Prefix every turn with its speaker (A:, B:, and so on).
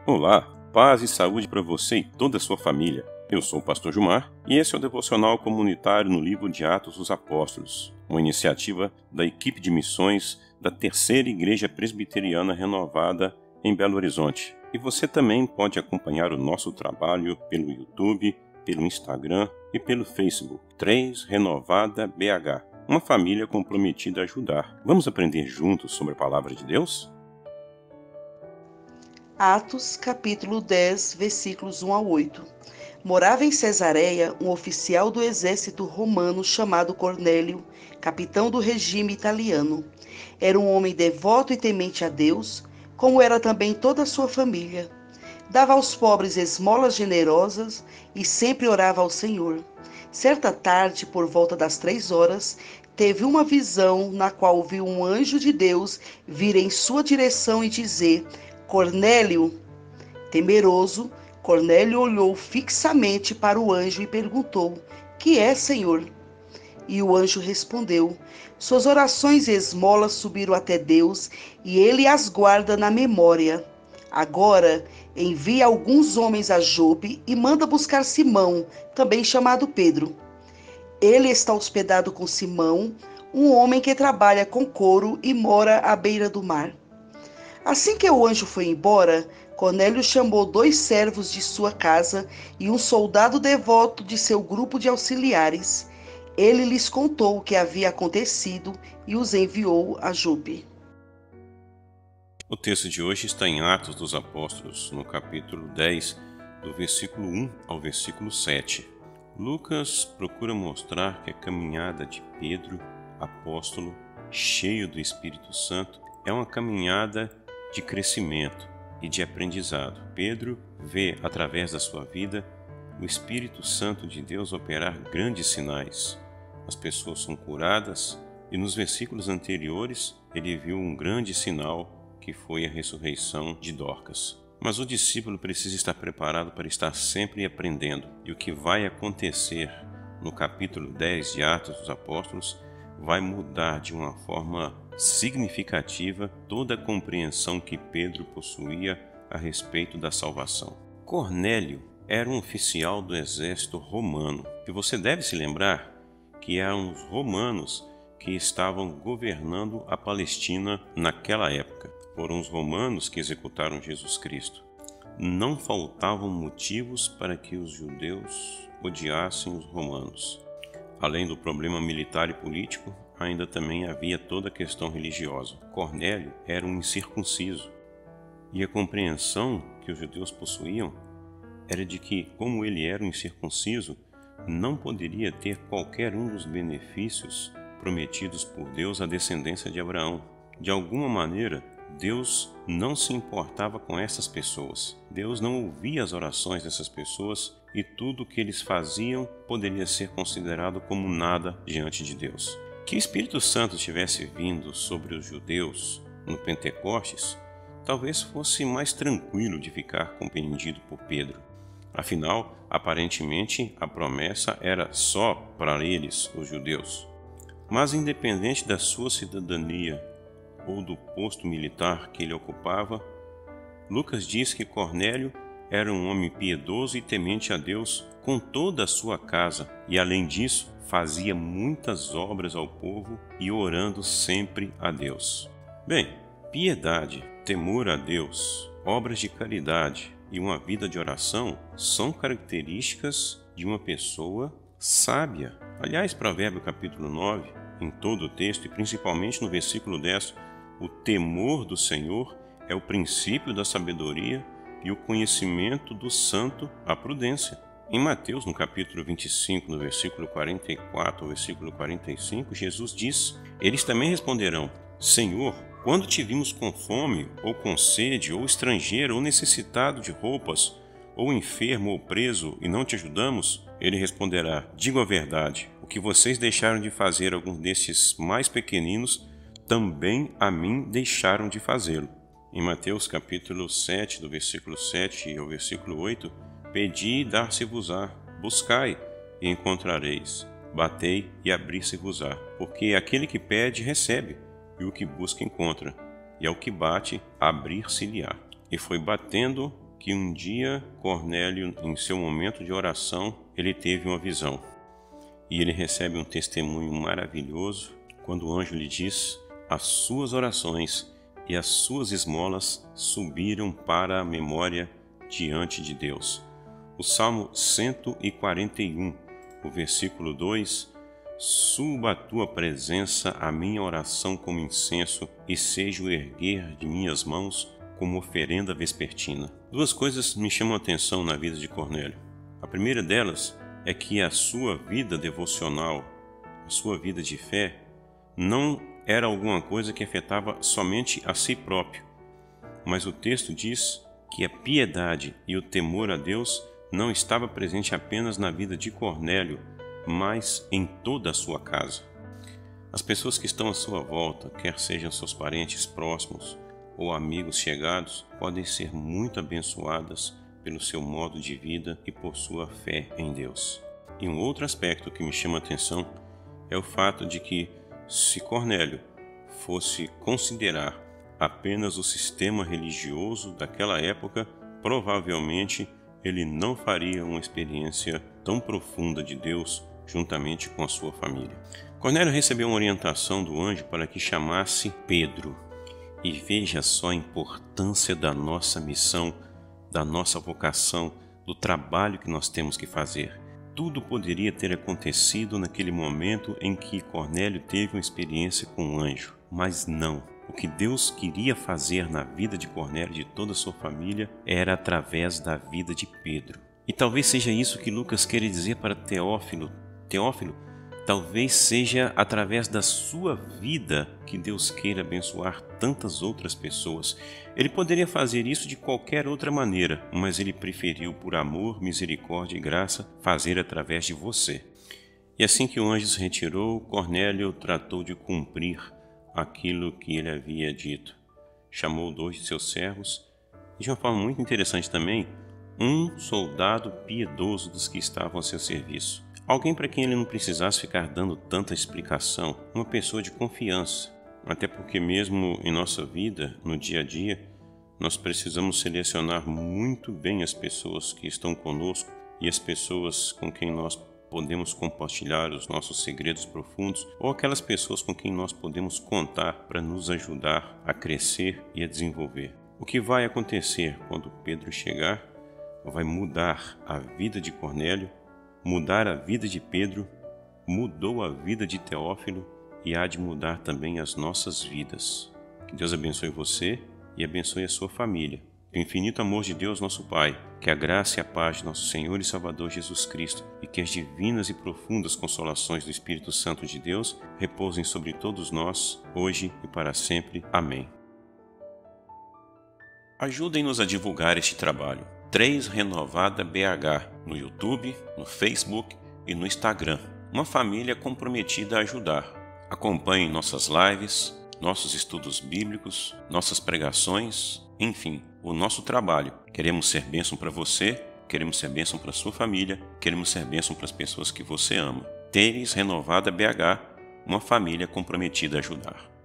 A: Olá, paz e saúde para você e toda a sua família. Eu sou o pastor Gilmar e esse é o devocional comunitário no livro de Atos dos Apóstolos, uma iniciativa da equipe de missões da Terceira Igreja Presbiteriana Renovada em Belo Horizonte. E você também pode acompanhar o nosso trabalho pelo YouTube, pelo Instagram e pelo Facebook. 3 Renovada BH, uma família comprometida a ajudar. Vamos aprender juntos sobre a palavra de Deus?
B: Atos, capítulo 10, versículos 1 a 8. Morava em Cesareia um oficial do exército romano chamado Cornélio, capitão do regime italiano. Era um homem devoto e temente a Deus, como era também toda a sua família. Dava aos pobres esmolas generosas e sempre orava ao Senhor. Certa tarde, por volta das 3 horas, teve uma visão na qual viu um anjo de Deus vir em sua direção e dizer: Cornélio. Temeroso, Cornélio olhou fixamente para o anjo e perguntou: Que é, Senhor? E o anjo respondeu: Suas orações e esmolas subiram até Deus e ele as guarda na memória. Agora envia alguns homens a Jope e manda buscar Simão, também chamado Pedro. Ele está hospedado com Simão, um homem que trabalha com couro e mora à beira do mar. Assim que o anjo foi embora, Cornélio chamou 2 servos de sua casa e um soldado devoto de seu grupo de auxiliares. Ele lhes contou o que havia acontecido e os enviou a Jope.
A: O texto de hoje está em Atos dos Apóstolos, no capítulo 10, do versículo 1 ao versículo 7. Lucas procura mostrar que a caminhada de Pedro, apóstolo, cheio do Espírito Santo, é uma caminhada de crescimento e de aprendizado. Pedro vê, através da sua vida, o Espírito Santo de Deus operar grandes sinais. As pessoas são curadas e nos versículos anteriores ele viu um grande sinal que foi a ressurreição de Dorcas. Mas o discípulo precisa estar preparado para estar sempre aprendendo. E o que vai acontecer no capítulo 10 de Atos dos Apóstolos vai mudar de uma forma significativa toda a compreensão que Pedro possuía a respeito da salvação. Cornélio era um oficial do exército romano. E você deve se lembrar que eram os romanos que estavam governando a Palestina naquela época. Foram os romanos que executaram Jesus Cristo. Não faltavam motivos para que os judeus odiassem os romanos. Além do problema militar e político, ainda também havia toda a questão religiosa. Cornélio era um incircunciso, e a compreensão que os judeus possuíam era de que, como ele era um incircunciso, não poderia ter qualquer um dos benefícios prometidos por Deus à descendência de Abraão. De alguma maneira, Deus não se importava com essas pessoas. Deus não ouvia as orações dessas pessoas e tudo o que eles faziam poderia ser considerado como nada diante de Deus. Que o Espírito Santo tivesse vindo sobre os judeus no Pentecostes, talvez fosse mais tranquilo de ficar compreendido por Pedro. Afinal, aparentemente, a promessa era só para eles, os judeus. Mas independente da sua cidadania ou do posto militar que ele ocupava, Lucas diz que Cornélio era um homem piedoso e temente a Deus com toda a sua casa, e além disso, fazia muitas obras ao povo e orando sempre a Deus. Bem, piedade, temor a Deus, obras de caridade e uma vida de oração são características de uma pessoa sábia. Aliás, Provérbio capítulo 9, em todo o texto e principalmente no versículo 10, o temor do Senhor é o princípio da sabedoria e o conhecimento do santo a prudência. Em Mateus, no capítulo 25, no versículo 44 ao versículo 45, Jesus diz: Eles também responderão: Senhor, quando te vimos com fome, ou com sede, ou estrangeiro, ou necessitado de roupas, ou enfermo, ou preso, e não te ajudamos? Ele responderá: Digo a verdade, o que vocês deixaram de fazer alguns desses mais pequeninos, também a mim deixaram de fazê-lo. Em Mateus capítulo 7, do versículo 7 ao versículo 8, Pedi e dar-se-vos-á, buscai e encontrareis, batei e abrir-se-vos-á, porque aquele que pede recebe, e o que busca encontra, e ao que bate abrir-se-lhe-á. E foi batendo que um dia Cornélio, em seu momento de oração, ele teve uma visão. E ele recebe um testemunho maravilhoso quando o anjo lhe diz: as suas orações e as suas esmolas subiram para a memória diante de Deus. O Salmo 141, o versículo 2: suba a tua presença a minha oração como incenso e seja o erguer de minhas mãos como oferenda vespertina. Duas coisas me chamam a atenção na vida de Cornélio. A primeira delas é que a sua vida devocional, a sua vida de fé, não era alguma coisa que afetava somente a si próprio, mas o texto diz que a piedade e o temor a Deus não estava presente apenas na vida de Cornélio, mas em toda a sua casa. As pessoas que estão à sua volta, quer sejam seus parentes próximos ou amigos chegados, podem ser muito abençoadas pelo seu modo de vida e por sua fé em Deus. E um outro aspecto que me chama a atenção é o fato de que, se Cornélio fosse considerar apenas o sistema religioso daquela época, provavelmente ele não faria uma experiência tão profunda de Deus juntamente com a sua família. Cornélio recebeu uma orientação do anjo para que chamasse Pedro. E veja só a importância da nossa missão, da nossa vocação, do trabalho que nós temos que fazer. Tudo poderia ter acontecido naquele momento em que Cornélio teve uma experiência com o anjo, mas não. O que Deus queria fazer na vida de Cornélio e de toda a sua família era através da vida de Pedro. E talvez seja isso que Lucas quer dizer para Teófilo. Teófilo, talvez seja através da sua vida que Deus queira abençoar tantas outras pessoas. Ele poderia fazer isso de qualquer outra maneira, mas ele preferiu, por amor, misericórdia e graça, fazer através de você. E assim que o anjo se retirou, Cornélio tratou de cumprir aquilo que ele havia dito. Chamou 2 de seus servos e, de uma forma muito interessante também, um soldado piedoso dos que estavam a seu serviço. Alguém para quem ele não precisasse ficar dando tanta explicação, uma pessoa de confiança. Até porque mesmo em nossa vida, no dia a dia, nós precisamos selecionar muito bem as pessoas que estão conosco e as pessoas com quem nós podemos compartilhar os nossos segredos profundos, ou aquelas pessoas com quem nós podemos contar para nos ajudar a crescer e a desenvolver. O que vai acontecer quando Pedro chegar vai mudar a vida de Cornélio, mudar a vida de Pedro, mudou a vida de Teófilo e há de mudar também as nossas vidas. Que Deus abençoe você e abençoe a sua família. Que o infinito amor de Deus, nosso Pai, que a graça e a paz de nosso Senhor e Salvador Jesus Cristo e que as divinas e profundas consolações do Espírito Santo de Deus repousem sobre todos nós, hoje e para sempre. Amém. Ajudem-nos a divulgar este trabalho. 3 Renovada BH, no YouTube, no Facebook e no Instagram. Uma família comprometida a ajudar. Acompanhem nossas lives, nossos estudos bíblicos, nossas pregações, enfim, o nosso trabalho. Queremos ser bênção para você, queremos ser bênção para sua família, queremos ser bênção para as pessoas que você ama. 3 Renovada BH, uma família comprometida a ajudar.